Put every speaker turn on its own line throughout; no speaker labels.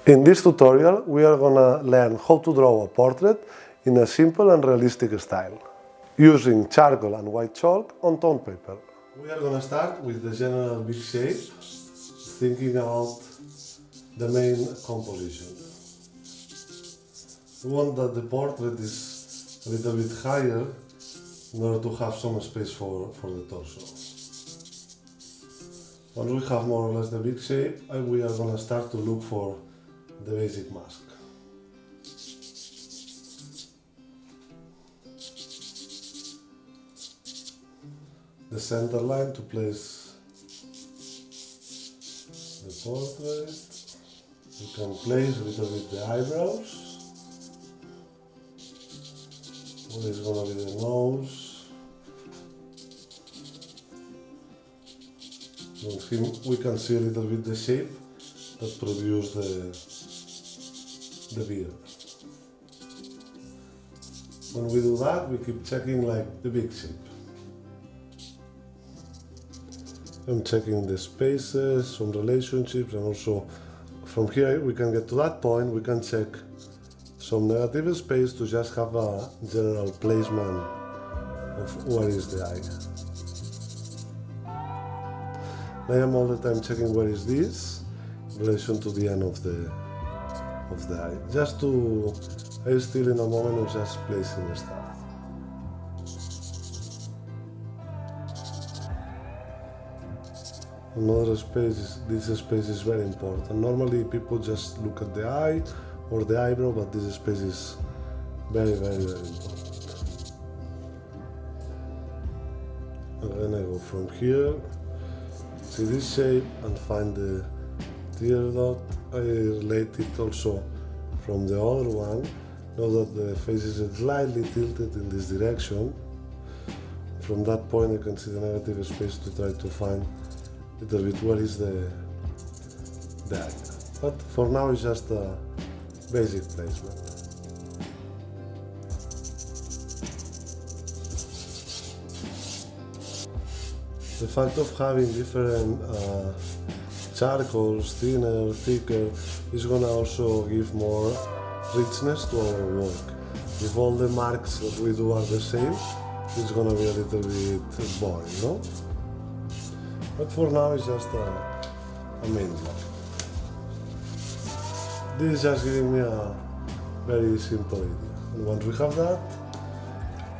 In this tutorial, we are gonna learn how to draw a portrait in a simple and realistic style, using charcoal and white chalk on tone paper. We are gonna start with the general big shape, thinking about the main composition. We want that the portrait is a little bit higher in order to have some space for the torso. Once we have more or less the big shape, we are gonna start to look for the basic mask. The center line to place the portrait. You can place a little bit the eyebrows. Where is gonna be the nose? On him we can see a little bit the shape that produced the beard. When we do that, we keep checking like the big shape. I'm checking the spaces, some relationships, and also from here we can get to that point, we can check some negative space to just have a general placement of where is the eye. I am all the time checking where is this in relation to the end of the eye. Just to, I'm still in a moment of just placing the stuff. Another space, this space is very important. Normally people just look at the eye or the eyebrow, but this space is very, very, very important. And then I go from here, see this shape and find the tear dot. I relate it also from the other one. Know that the face is slightly tilted in this direction. From that point I can see the negative space to try to find a little bit where is the eye. But for now it's just a basic placement. The fact of having different charcoals, thinner, thicker, is gonna also give more richness to our work. If all the marks that we do are the same, it's gonna be a little bit boring, no? But for now it's just a main block. This is just giving me a very simple idea. And once we have that,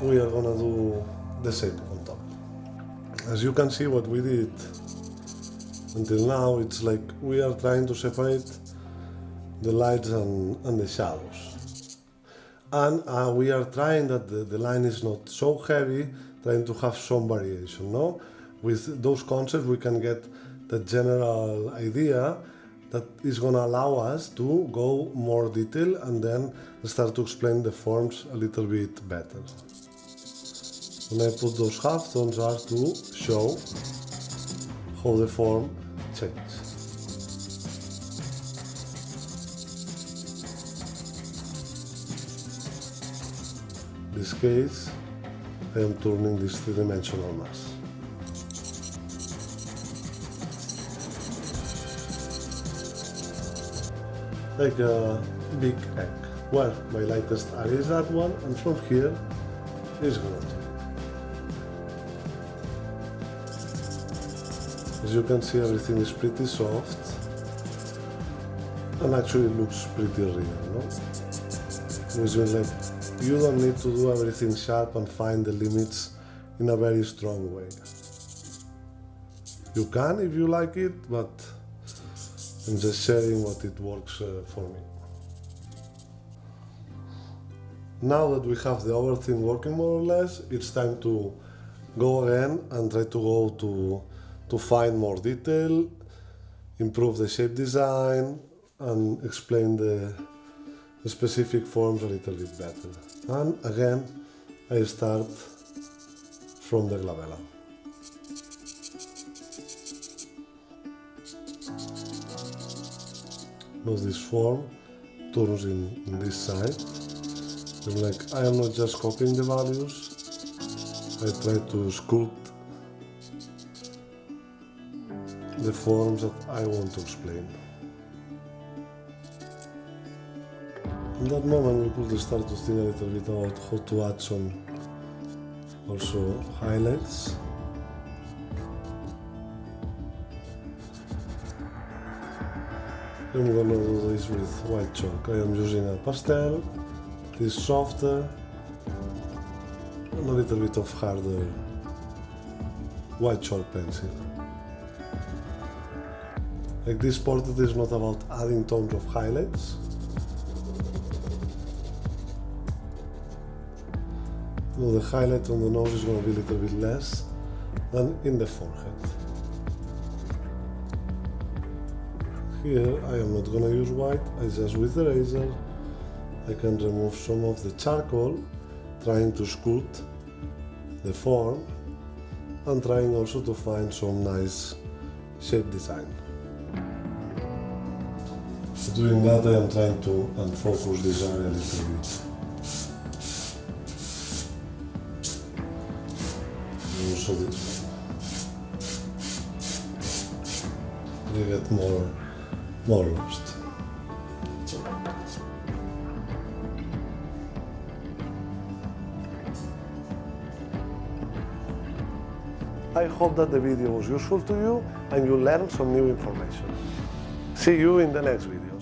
we are gonna do the shape on top. As you can see, what we did until now, it's like we are trying to separate the lights and the shadows. And we are trying that the line is not so heavy, trying to have some variation, no? With those concepts we can get the general idea that is going to allow us to go more detail and then start to explain the forms a little bit better. When I put those half tones are to show how the form changes. In this case, I am turning this three-dimensional mass. Like a big egg. Well, my lightest area is that one, and from here is gonna change. As you can see, everything is pretty soft and actually looks pretty real, no? Which means like you don't need to do everything sharp and find the limits in a very strong way. You can if you like it, but I'm just sharing what it works for me. Now that we have the other thing working more or less, it's time to go again and try to go to find more detail, improve the shape design, and explain the specific forms a little bit better. And again, I start from the glabella. Notice this form turns in this side. And like I am not just copying the values, I try to sculpt the forms that I want to explain. In that moment we could start to think a little bit about how to add some also highlights. I'm gonna do this with white chalk. I am using a pastel, this softer, and a little bit of harder white chalk pencil. Like this portrait is not about adding tons of highlights. No, the highlight on the nose is going to be a little bit less than in the forehead. Here I am not going to use white, I just with the razor I can remove some of the charcoal, trying to sculpt the form and trying also to find some nice shape design. Doing that I am trying to unfocus this area a little bit. And also this one. They get more lost. I hope that the video was useful to you and you learned some new information. See you in the next video.